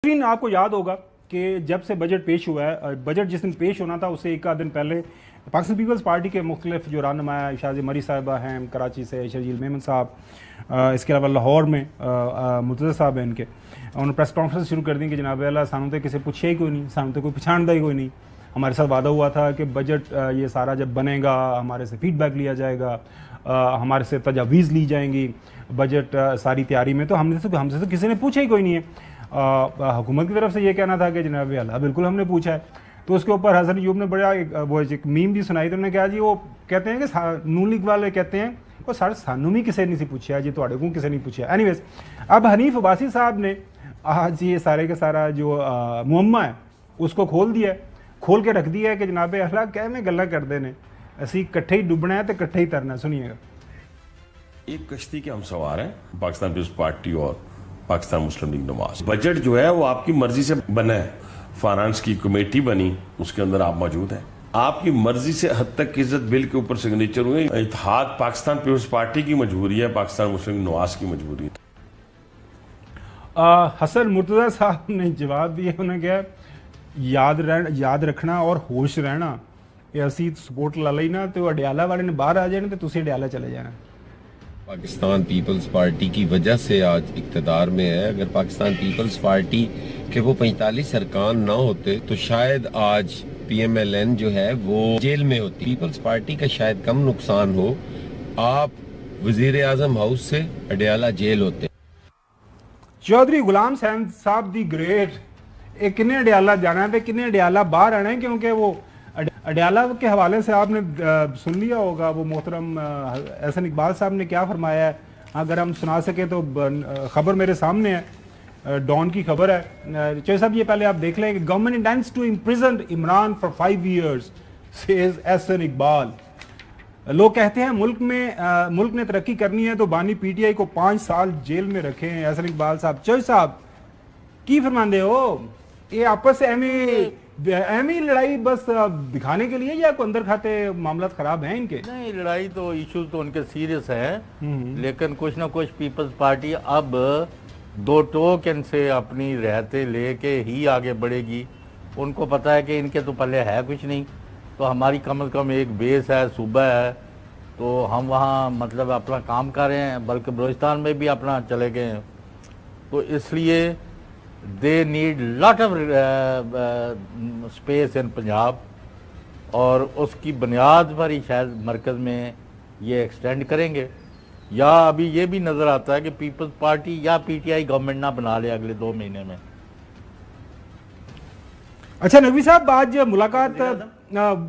नाज़रीन, आपको याद होगा कि जब से बजट पेश हुआ है, बजट जिस दिन पेश होना था उससे एक आध दिन पहले पाकिस्तान पीपल्स पार्टी के मुख्तलिफ जो रहनुमा शाज़िया मरी साहिबा हैं कराची से, शर्जील मेमन साहब, इसके अलावा लाहौर में मुर्तज़ा साहब हैं, इनके उन्होंने प्रेस कॉन्फ्रेंस शुरू कर दी कि जनाब अल्लाह सानू तो किसी पूछे ही कोई नहीं, सानू तो कोई पछाणदा ही कोई नहीं। हमारे साथ वादा हुआ था कि बजट ये सारा जब बनेगा हमारे से फीडबैक लिया जाएगा, हमारे से तजावीज़ ली जाएंगी बजट सारी तैयारी में। तो हमसे तो किसी ने पूछा ही कोई नहीं है। हुकूमत की तरफ से ये कहना था कि जनाब अल्लाह बिल्कुल हमने पूछा है। तो उसके ऊपर हसन अयूब ने बड़ा वो एक मीम भी सुनाई। तो उन्होंने कहा जी, वो कहते हैं कि नून लीग वाले कहते हैं वो सारे सानू भी किसी नहीं पूछा जी, थोड़े को किसी नहीं पूछा। एनीवेज, अब हनीफ अब्बासी साहब ने आज ये सारे का सारा जो मुअम्मा है उसको खोल दिया है, खोल के रख दिया है कि जनाब अल्लाह कहने गल्ला करते हैं, असी इकट्ठे ही डुबना है तो इकट्ठे ही तरना। सुनिएगा। एक कश्ती के हम सवार हैं, पाकिस्तान पीपल्स पार्टी और पाकिस्तान मुस्लिम लीग नवाज। बजट जो है वो आपकी मर्जी से बना है, फाइनेंस की कमेटी बनी, उसके अंदर आप मौजूद हैं, आपकी मर्जी से हद तक इज्जत बिल के ऊपर सिग्नेचर हुए। इत्तेहाद पाकिस्तान पीपल्स पार्टी की मजबूरी है, पाकिस्तान मुस्लिम लीग नवाज की मजबूरी है। हसन मुर्तज़ा साहब ने जवाब दिया, उन्होंने कहा याद रखना और होश रहना, ये असी सपोर्ट ला ली ना तो अडियाला वाले ने बाहर आ जाना तो तुसी अडियाला चले जाना। पाकिस्तान पीपल्स पार्टी की वजह से आज इक़्तिदार में है। अगर पाकिस्तान पीपल्स पार्टी के वो 45 अरकान ना होते तो शायद आज PMLN जो है वो जेल में होती। पीपल्स पार्टी का शायद कम नुकसान हो, आप वजीर आजम हाउस से अडियाला जेल होते। चौधरी गुलाम साहब दी ग्रेट, किन्ने अडियाला जाना है, किन्ने अडियाला बाहर आना है, क्योंकि वो अडियाला के हवाले से आपने सुन लिया होगा वो मोहतरम एहसन इकबाल साहब ने क्या फरमाया है। अगर हम सुना सके तो खबर मेरे सामने है, डॉन की खबर है। चौधरी साहब ये पहले आप देख लें कि government intends to imprison Imran for 5 years, says Ahsan Iqbal. लोग कहते हैं मुल्क ने तरक्की करनी है तो बानी PTI को 5 साल जेल में रखें। एहसन इकबाल साहब, चौधरी साहब की फरमाते हो, ये आपस से एमी लड़ाई बस दिखाने के लिए या कोई अंदर खाते मामला खराब हैं इनके? नहीं, लड़ाई तो इश्यूज तो उनके सीरियस हैं, लेकिन कुछ ना कुछ पीपल्स पार्टी अब दो टोक इनसे अपनी रहते लेके ही आगे बढ़ेगी। उनको पता है कि इनके तो पल्ले है कुछ नहीं, तो हमारी कम से कम एक बेस है, सूबा है, तो हम वहाँ मतलब अपना काम कर रहे हैं, बल्कि बलूचिस्तान में भी अपना चले गए हैं। तो इसलिए they need lot of space in Punjab, और उसकी बुनियाद पर ही शायद मरकज़ में ये एक्सटेंड करेंगे। या अभी ये भी नज़र आता है कि पीपल्स पार्टी या PTI गवर्नमेंट ना बना ले अगले 2 महीने में। अच्छा नकवी साहब, आज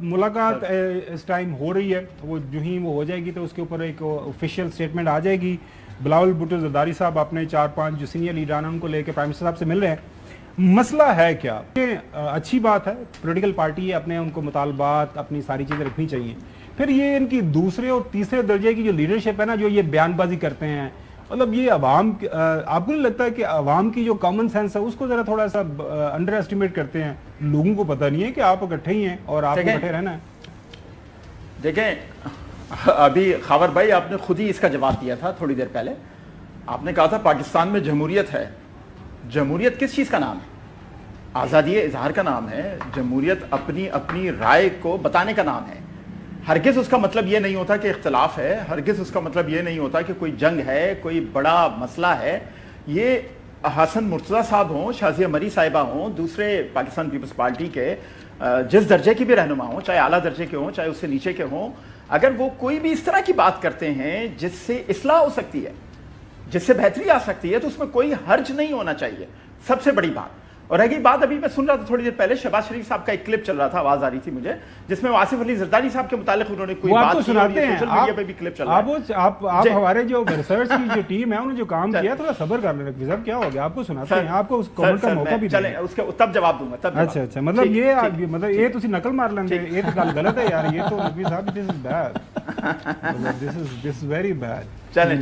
मुलाकात इस टाइम हो रही है, वो जो ही वो हो जाएगी तो उसके ऊपर एक ऑफिशियल स्टेटमेंट आ जाएगी। बिलावल भुट्टो ज़रदारी साहब अपने 4-5 जो सीनियर लीडरान उनको लेकर प्राइम मिनिस्टर साहब से मिल रहे हैं। मसला है क्या? अच्छी बात है, पॉलिटिकल पार्टी है, अपने उनको मुतालबात अपनी सारी चीज़ें रखनी चाहिए। फिर ये इनकी दूसरे और तीसरे दर्जे की जो लीडरशिप है ना, जो ये बयानबाजी करते हैं, मतलब ये अवाम, आपको नहीं लगता है कि अवाम की जो कॉमन सेंस है उसको ज़रा थोड़ा सा अंडर एस्टिमेट करते हैं? लोगों को पता नहीं है कि आप इकट्ठे ही हैं और आपको इकट्ठे रहना है। देखें, अभी खावर भाई आपने खुद ही इसका जवाब दिया था थोड़ी देर पहले। आपने कहा था पाकिस्तान में जमहूरियत है। जमहूरियत किस चीज़ का नाम है? आज़ादी इजहार का नाम है। जमहूरियत अपनी राय को बताने का नाम है। हरगिज़ उसका मतलब ये नहीं होता कि इख्तलाफ है, हरगिज़ उसका मतलब ये नहीं होता कि कोई जंग है, कोई बड़ा मसला है। ये हसन मुर्तज़ा साहब हों, शाज़िया मरी साहिबा हों, दूसरे पाकिस्तान पीपल्स पार्टी के जिस दर्जे के भी रहनुमा हों, चाहे आला दर्जे के हों चाहे उससे नीचे के हों, अगर वो कोई भी इस तरह की बात करते हैं जिससे इस्लाह हो सकती है, जिससे बेहतरी आ सकती है, तो उसमें कोई हर्ज नहीं होना चाहिए। सबसे बड़ी बात। और रही बात, अभी मैं सुन रहा था थोड़ी देर पहले शहबाज शरीफ साहब का एक क्लिप चल रहा था, आवाज आ रही थी मुझे, जिसमें आसिफ अली जरदारी साहब के मुतालिक उन्होंने कोई बात की, सुनाते हैं। सोशल मीडिया पे भी क्लिप चल रहा है। आप हमारे जो रिसर्च की जो टीम है उन्होंने जो काम किया, थोड़ा सब्र कर लेना साहब, क्या हो गया? आपको सुनाते हैं, आपको उस कमेंट का मौका भी चले, उसके तब जवाब दूंगा तब। अच्छा, मतलब ये तुसी नकल मार लेंगे, ये तो गल गलत है यार, ये तो नकवी साहब this is bad, this is very bad. चलें।